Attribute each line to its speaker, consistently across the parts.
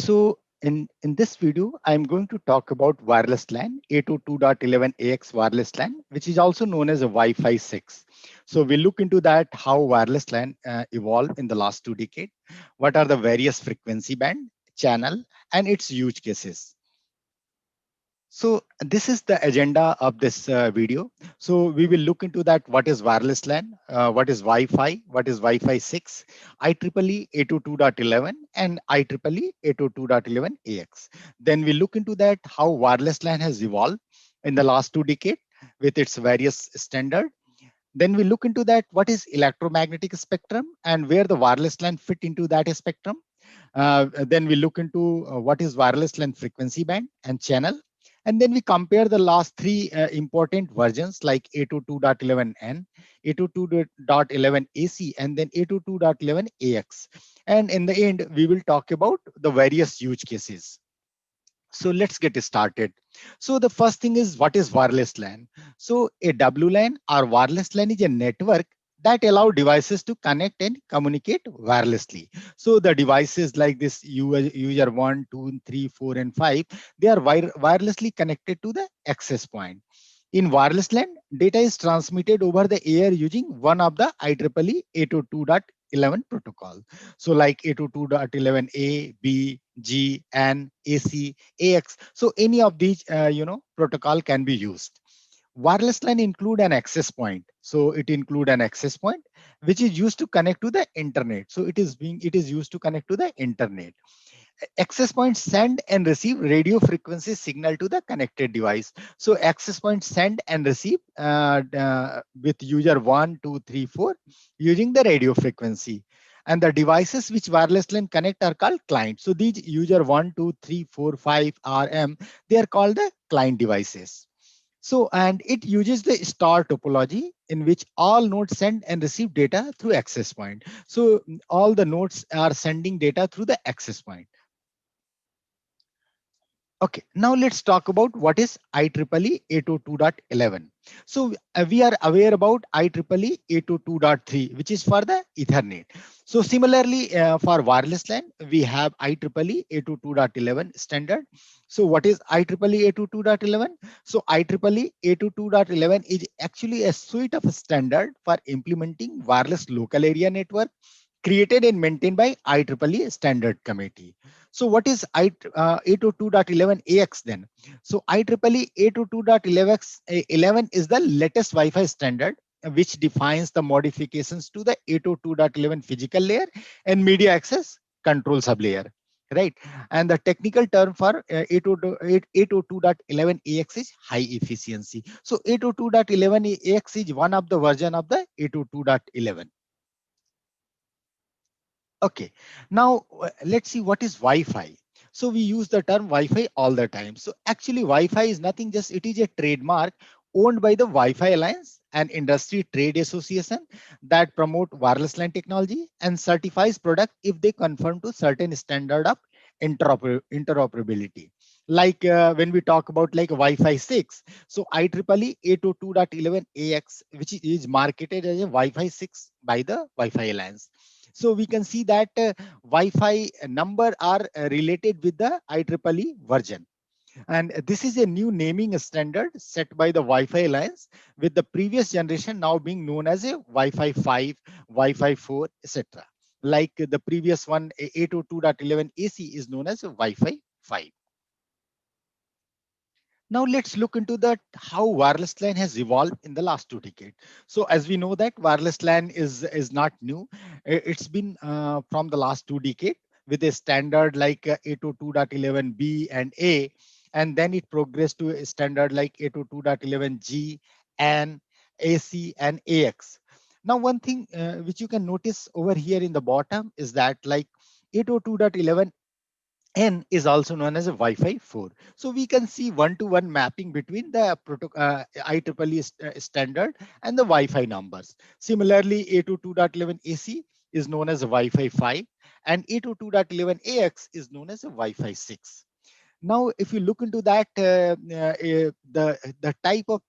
Speaker 1: So in this video, I'm going to talk about wireless LAN 802.11ax wireless LAN, which is also known as a Wi-Fi 6. So we'll look into that, how wireless LAN evolved in the last 2 decades, what are the various frequency band, channel, and its use cases. So this is the agenda of this video. So we will look into that, what is wireless LAN, what is Wi-Fi, what is Wi-Fi 6, IEEE 802.11 and IEEE 802.11ax. Then we look into that, how wireless LAN has evolved in the last 2 decades with its various standard. Then we look into that, what is electromagnetic spectrum and where the wireless LAN fit into that spectrum. Then we look into what is wireless LAN frequency band and channel. And then we compare the last three important versions like 802.11n, 802.11ac, and then 802.11ax. And in the end, we will talk about the various use cases. So let's get started. So the first thing is, what is wireless LAN? So a WLAN or wireless LAN is a network that allow devices to connect and communicate wirelessly. So the devices like this user 1, 2, 3, 4, and 5, they are wirelessly connected to the access point. In wireless LAN, data is transmitted over the air using one of the IEEE 802.11 protocol. So like 802.11a, b, g, n, ac, ax. So any of these protocol can be used. Wireless LAN include an access point. So it include an access point which is used to connect to the internet. So it is used to connect to the internet. Access points send and receive radio frequency signal to the connected device. So access points send and receive with user 1, 2, 3, 4 using the radio frequency. And the devices which wireless LAN connect are called clients. So these user 1, 2, 3, 4, 5 RM, they are called the client devices. So, and it uses the star topology in which all nodes send and receive data through access point. So all the nodes are sending data through the access point. Okay, now let's talk about what is IEEE 802.11. So we are aware about IEEE 802.3, which is for the Ethernet. So similarly, for wireless LAN, we have IEEE 802.11 standard. So what is IEEE 802.11? So IEEE 802.11 is actually a suite of standard for implementing wireless local area network created and maintained by IEEE Standard Committee. So what is 802.11ax then? So IEEE 802.11 is the latest Wi-Fi standard which defines the modifications to the 802.11 physical layer and media access control sublayer, right? And the technical term for 802.11ax is high efficiency. So 802.11ax is one of the version of the 802.11. Okay, now let's see what is Wi-Fi. So we use the term Wi-Fi all the time. So actually Wi-Fi is nothing, just it is a trademark owned by the Wi-Fi Alliance, an industry trade association that promote wireless LAN technology and certifies product if they conform to certain standard of interoperability. Like when we talk about like Wi-Fi 6, so IEEE 802.11ax, which is marketed as a Wi-Fi 6 by the Wi-Fi Alliance. So we can see that Wi-Fi number are related with the IEEE version. And this is a new naming standard set by the Wi-Fi Alliance, with the previous generation now being known as a Wi-Fi 5, Wi-Fi 4, etc. Like the previous one, 802.11ac is known as Wi-Fi 5. Now let's look into that, how wireless LAN has evolved in the last 2 decades. So as we know that wireless LAN is not new. It's been from the last 2 decades with a standard like 802.11b and a, and then it progressed to a standard like 802.11g and ac and ax. Now one thing which you can notice over here in the bottom is that like 802.11 N is also known as a Wi-Fi 4. So we can see one-to-one mapping between the IEEE standard and the Wi-Fi numbers. Similarly, 802.11ac is known as a Wi-Fi 5 and 802.11ax is known as a Wi-Fi 6. Now, if you look into that, the type of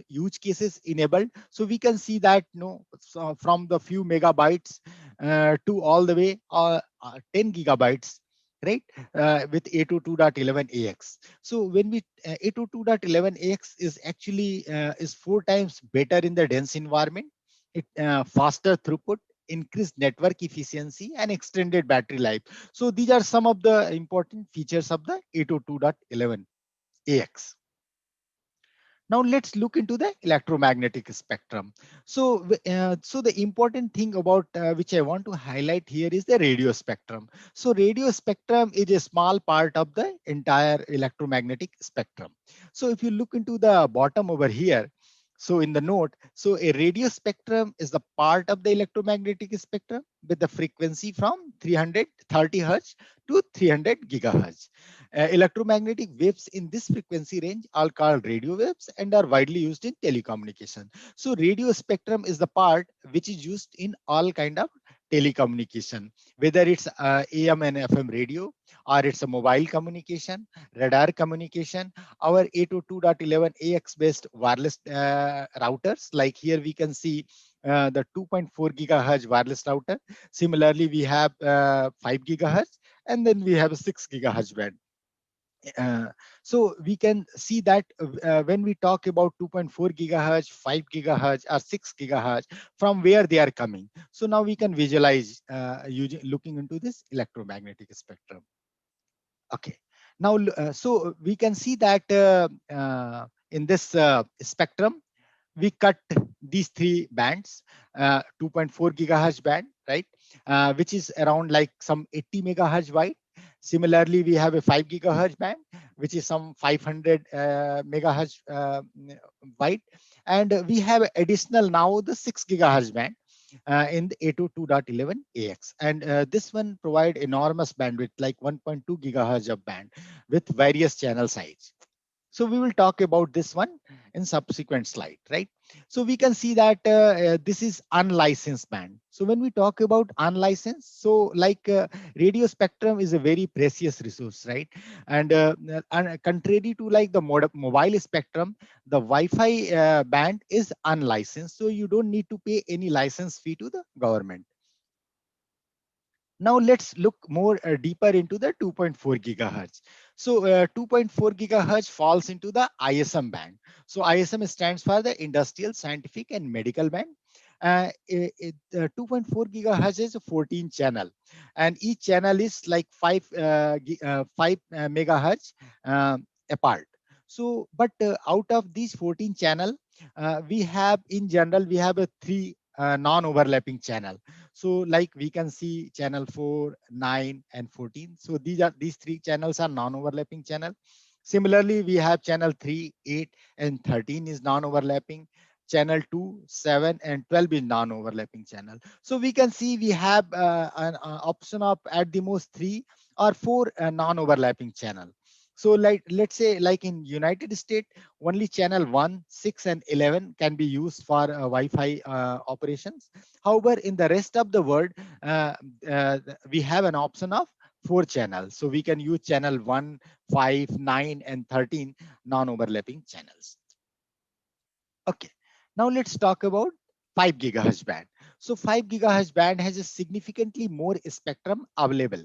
Speaker 1: use cases enabled, so we can see that so from the few megabytes to all the way 10 gigabytes. right? With 802.11ax. So when we 802.11ax is actually is 4 times better in the dense environment. It faster throughput, increased network efficiency, and extended battery life. So these are some of the important features of the 802.11ax. Now let's look into the electromagnetic spectrum. So the important thing about which I want to highlight here is the radio spectrum. So radio spectrum is a small part of the entire electromagnetic spectrum. So if you look into the bottom over here, so in the note, so a radio spectrum is the part of the electromagnetic spectrum with the frequency from 330 hertz to 300 gigahertz. Electromagnetic waves in this frequency range are called radio waves and are widely used in telecommunication. So radio spectrum is the part which is used in all kind of telecommunication, whether it's AM and FM radio, or it's a mobile communication, radar communication. Our 802.11ax based wireless routers, like here we can see the 2.4 gigahertz wireless router. Similarly, we have 5 gigahertz, and then we have a 6 gigahertz band. So we can see that when we talk about 2.4 gigahertz, 5 gigahertz, or 6 gigahertz, from where they are coming. So now we can visualize looking into this electromagnetic spectrum. Okay. Now, so we can see that in this spectrum, we cut these three bands, 2.4 gigahertz band, right, which is around like some 80 megahertz wide. Similarly, we have a 5 gigahertz band, which is some 500 megahertz wide, and we have additional now the 6 gigahertz band in the 802.11ax, and this one provide enormous bandwidth, like 1.2 gigahertz of band with various channel size. So we will talk about this one in subsequent slide, right? So we can see that this is unlicensed band. So when we talk about unlicensed, so like radio spectrum is a very precious resource, right? And contrary to like the mobile spectrum, the Wi-Fi band is unlicensed. So you don't need to pay any license fee to the government. Now let's look more deeper into the 2.4 gigahertz. So 2.4 gigahertz falls into the ISM band. So ISM stands for the industrial, scientific, and medical band. 2.4 gigahertz is a 14 channel, and each channel is like 5 megahertz apart. So, but out of these 14 channel, we have in general we have a three non-overlapping channel. So like we can see channel 4, 9, and 14. So these three channels are non-overlapping channel. Similarly, we have channel 3, 8, and 13 is non-overlapping. Channel 2, 7, and 12 is non-overlapping channel. So we can see we have an option of at the most 3 or 4 non-overlapping channel. So like let's say like in United States, only channel 1, 6, and 11 can be used for Wi-Fi operations. However, in the rest of the world, we have an option of 4 channels. So we can use channel 1, 5, 9, and 13 non-overlapping channels. Okay, now let's talk about 5 gigahertz band. So 5 gigahertz band has a significantly more spectrum available.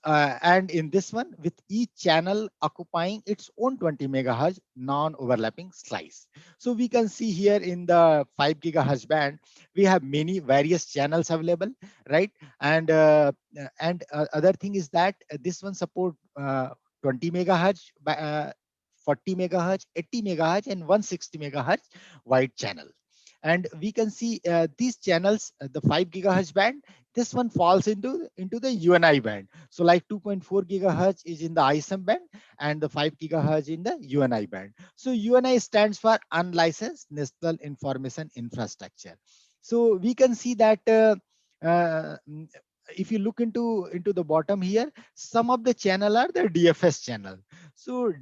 Speaker 1: And in this one, with each channel occupying its own 20 megahertz non-overlapping slice. So we can see here in the 5 gigahertz band, we have many various channels available, right? And other thing is that this one support 20 megahertz, 40 megahertz, 80 megahertz, and 160 megahertz wide channel. And we can see these channels, the 5 gigahertz band, this one falls into the UNI band. So like 2.4 gigahertz is in the ISM band, and the 5 gigahertz in the UNI band. So UNI stands for Unlicensed National Information Infrastructure. So we can see that uh, if you look into the bottom here, some of the channel are the DFS channel. So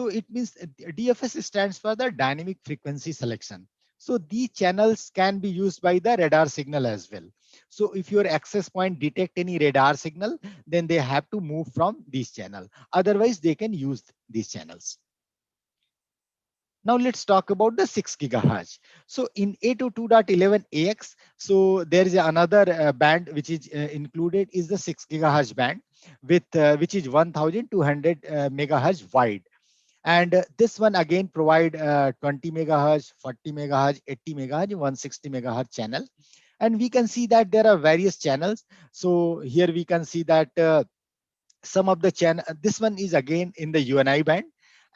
Speaker 1: it means DFS stands for the dynamic frequency selection. So these channels can be used by the radar signal as well. So if your access point detect any radar signal, then they have to move from this channel. Otherwise, they can use these channels. Now let's talk about the 6 gigahertz. So in 802.11ax, so there is another band which is included is the 6 gigahertz band. with which is 1200 megahertz wide. And this one again provide 20 megahertz, 40 megahertz, 80 megahertz, 160 megahertz channel. And we can see that there are various channels. So here we can see that some of the channel, this one is again in the UNI band,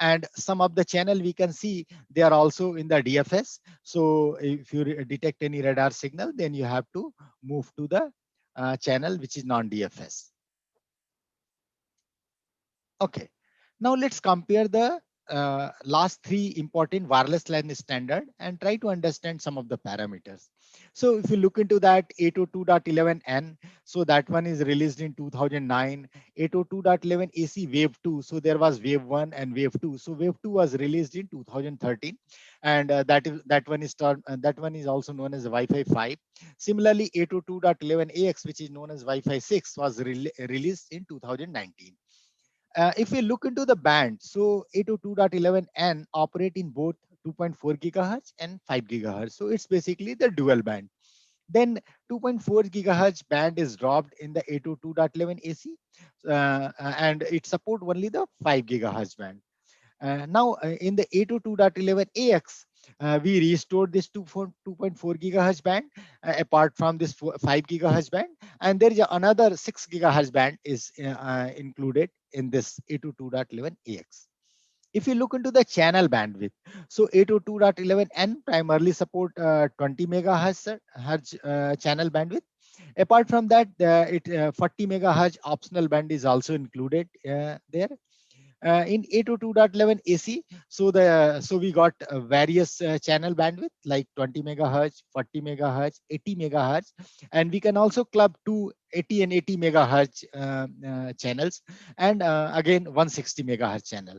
Speaker 1: and some of the channel we can see they are also in the DFS. So if you detect any radar signal, then you have to move to the channel which is non-DFS. Okay, now let's compare the last three important wireless LAN standard and try to understand some of the parameters. So if you look into that 802.11n, so that one is released in 2009. 802.11 AC wave 2, so there was wave 1 and wave 2. So wave 2 was released in 2013, and that one is also known as Wi-Fi 5. Similarly, 802.11ax, which is known as Wi-Fi 6, was released in 2019. If we look into the band, so 802.11n operate in both 2.4 gigahertz and 5 gigahertz. So it's basically the dual band. Then 2.4 gigahertz band is dropped in the 802.11 AC, and it support only the 5 gigahertz band. Now in the 802.11ax, we restored this to 2.4 gigahertz band apart from this 5 gigahertz band, and there is another 6 gigahertz band is included in this 802.11ax. If you look into the channel bandwidth, so 802.11n primarily support 20 megahertz channel bandwidth. Apart from that, 40 megahertz optional band is also included there. In 802.11 AC, so we got various channel bandwidth like 20 megahertz, 40 megahertz, 80 megahertz, and we can also club two 80 and 80 megahertz channels, and again 160 megahertz channel.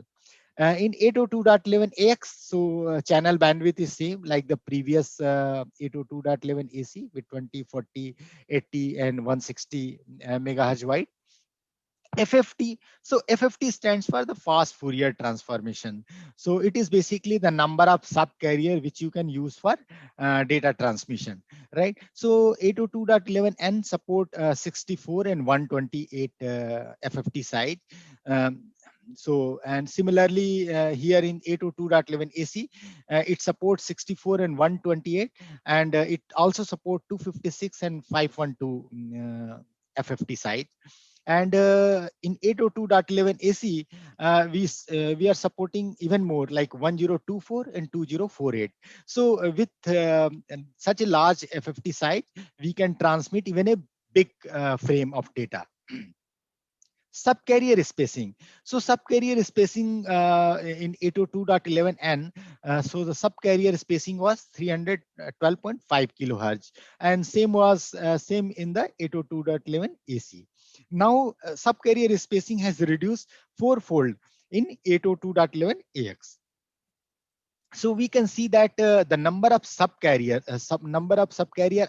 Speaker 1: In 802.11ax, so channel bandwidth is same like the previous 802.11 AC with 20, 40, 80, and 160 megahertz wide. FFT. So FFT stands for the fast Fourier transformation. So it is basically the number of subcarrier which you can use for data transmission, right? So 802.11n support 64 and 128 FFT side. So and similarly here in 802.11 AC, it supports 64 and 128, and it also support 256 and 512 FFT side. And in 802.11 AC, we are supporting even more like 1024 and 2048. So with such a large FFT site, we can transmit even a big frame of data. Subcarrier spacing. So subcarrier spacing in 802.11n, so the subcarrier spacing was 312.5 kilohertz, and same in the 802.11 AC. Now subcarrier spacing has reduced fourfold in 802.11 AX. So we can see that the number of subcarrier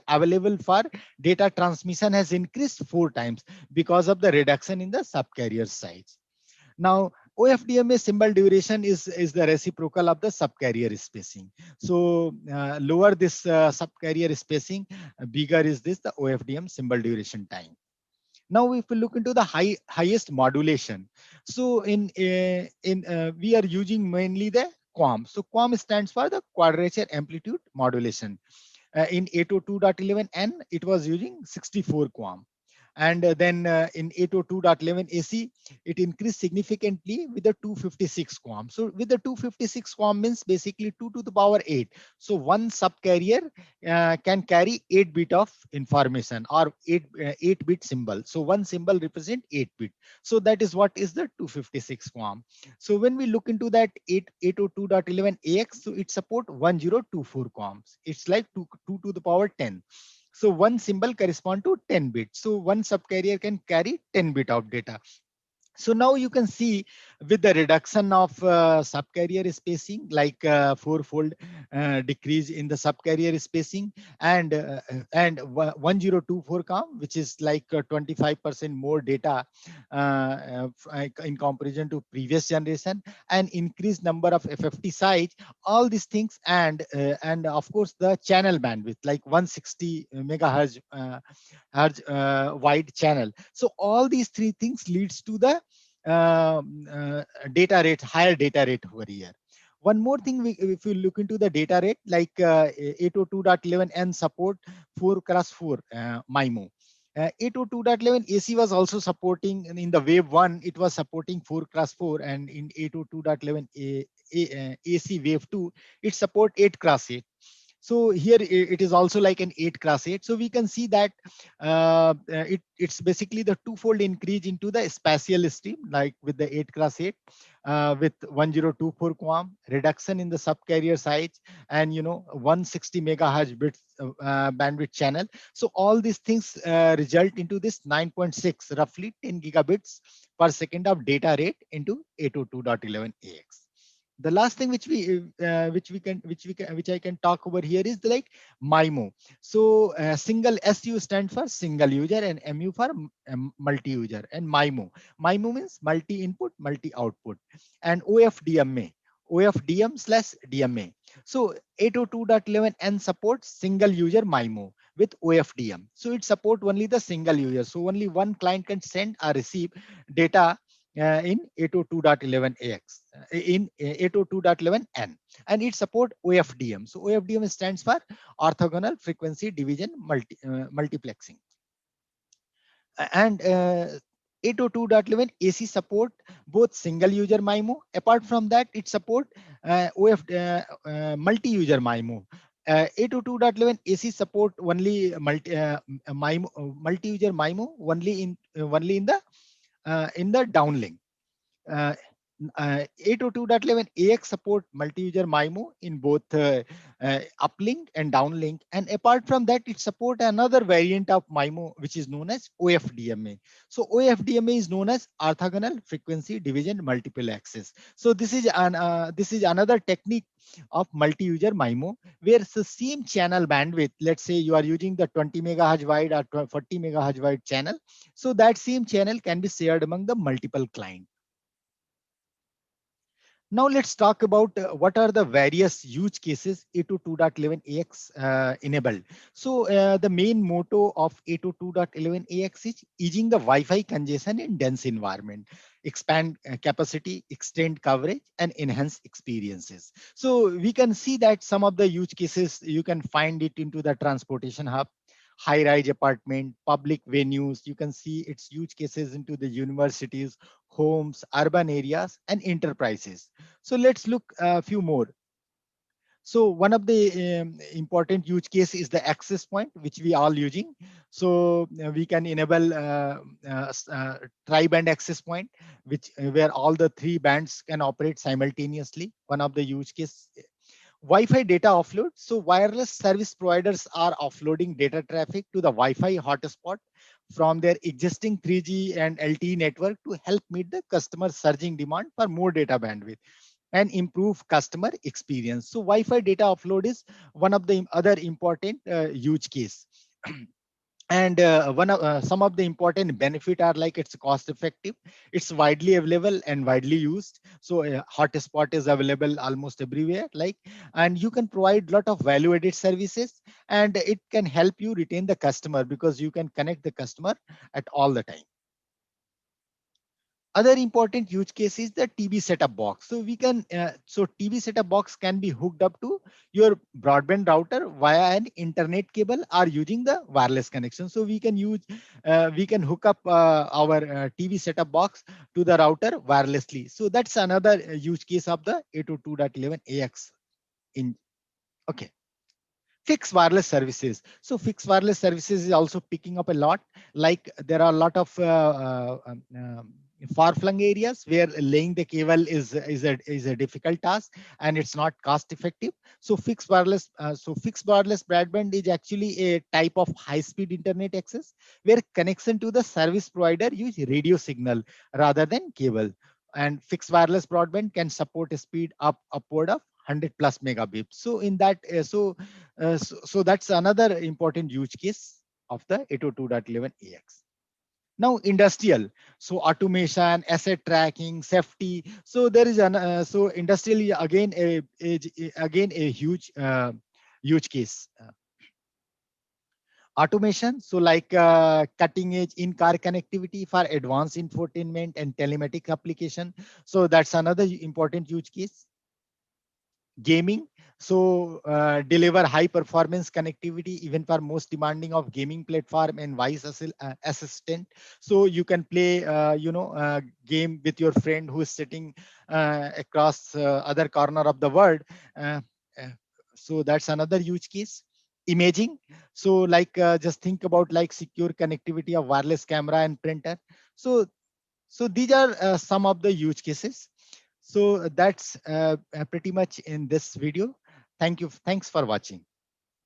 Speaker 1: available for data transmission has increased 4 times because of the reduction in the subcarrier size. Now OFDMA symbol duration is the reciprocal of the subcarrier spacing. So lower this subcarrier spacing, bigger is this the OFDM symbol duration time. Now if we look into the highest modulation, so we are using mainly the QAM. So QAM stands for the quadrature amplitude modulation. In 802.11n, it was using 64 QAM. And then in 802.11 AC, it increased significantly with the 256 QAM. So with the 256 QAM means basically 2 to the power 8. So one subcarrier can carry 8 bit of information or 8 bit symbol. So one symbol represent 8 bit. So that is what is the 256 QAM. So when we look into that 802.11 AX, so it support 1024 QAMs. It's like 2 to the power 10. So one symbol correspond to 10 bits. So one subcarrier can carry 10 bit of data. So now you can see with the reduction of subcarrier spacing, like fourfold decrease in the subcarrier spacing, and 1024 COM, which is like 25% more data in comparison to previous generation, and increased number of FFT size, all these things, and of course the channel bandwidth, like 160 megahertz wide channel. So all these three things leads to the data rate, higher data rate over here. One more thing, if you look into the data rate, like 802.11n support 4x4 MIMO. 802.11 AC was also supporting, in the wave 1 it was supporting 4x4, and in 802.11 AC wave 2 it support 8x8. So here it is also like an 8x8. So we can see that it's basically the twofold increase into the spatial stream, like with the 8x8 with 1024 QAM, reduction in the subcarrier size, and 160 megahertz bits bandwidth channel. So all these things result into this 9.6, roughly 10 gigabits per second of data rate into 802.11ax. The last thing which I can talk over here is like MIMO. So single SU stand for single user, and MU for multi user, and MIMO means multi input multi output, and OFDM/DMA. So 802.11n supports single user MIMO with OFDM. So it supports only the single user. So only one client can send or receive data in 802.11ax, in 802.11n, and it support OFDM. So OFDM stands for orthogonal frequency division multiplexing. And 802.11 AC support both single user MIMO. Apart from that, it support multi-user MIMO. 802.11 AC support only multi-user MIMO only in the downlink. Uh, 802.11ax support multi-user MIMO in both uplink and downlink. And apart from that, it support another variant of MIMO, which is known as OFDMA. So OFDMA is known as orthogonal frequency division multiple access. So this is another technique of multi-user MIMO, where the same channel bandwidth, let's say you are using the 20 megahertz wide or 40 megahertz wide channel, so that same channel can be shared among the multiple clients. Now let's talk about what are the various use cases 802.11ax enabled. So the main motto of 802.11ax is easing the Wi-Fi congestion in dense environment, expand capacity, extend coverage, and enhance experiences. So we can see that some of the use cases you can find it into the transportation hub, high-rise apartment, public venues. You can see its use cases into the universities, homes, urban areas, and enterprises. So let's look a few more. So one of the important use case is the access point, which we all using. So we can enable tri-band access point, which where all the three bands can operate simultaneously. One of the use case. Wi-Fi data offload. So wireless service providers are offloading data traffic to the Wi-Fi hotspot from their existing 3G and LTE network to help meet the customer surging demand for more data bandwidth and improve customer experience. So Wi-Fi data offload is one of the other important use case. And some of the important benefit are like it's cost effective, it's widely available and widely used. So hotspot is available almost everywhere, like, and you can provide lot of value added services, and it can help you retain the customer because you can connect the customer at all the time. Other important use case is the TV setup box. So we can so TV setup box can be hooked up to your broadband router via an internet cable or using the wireless connection. So we can hook up our TV setup box to the router wirelessly. So that's another use case of the 802.11ax. In okay. Fixed wireless services. So fixed wireless services is also picking up a lot. Like there are a lot of far-flung areas where laying the cable is a difficult task and it's not cost effective. So fixed wireless broadband is actually a type of high-speed internet access where connection to the service provider use radio signal rather than cable. and fixed wireless broadband can support a speed upward of 100 plus megabits. So in that, so that's another important use case of the 802.11ax. Now industrial, so automation, asset tracking, safety. So there is an so industrial again a huge use case. Automation, so like cutting edge in-car connectivity for advanced infotainment and telematic application. So that's another important use case. Gaming, so deliver high performance connectivity even for most demanding of gaming platform and voice assistant. So you can play game with your friend who is sitting across other corner of the world. uh, uh, so that's another use case. Imaging, so like just think about like secure connectivity of wireless camera and printer. So these are some of the use cases. So that's pretty much in this video. Thank you. Thanks for watching.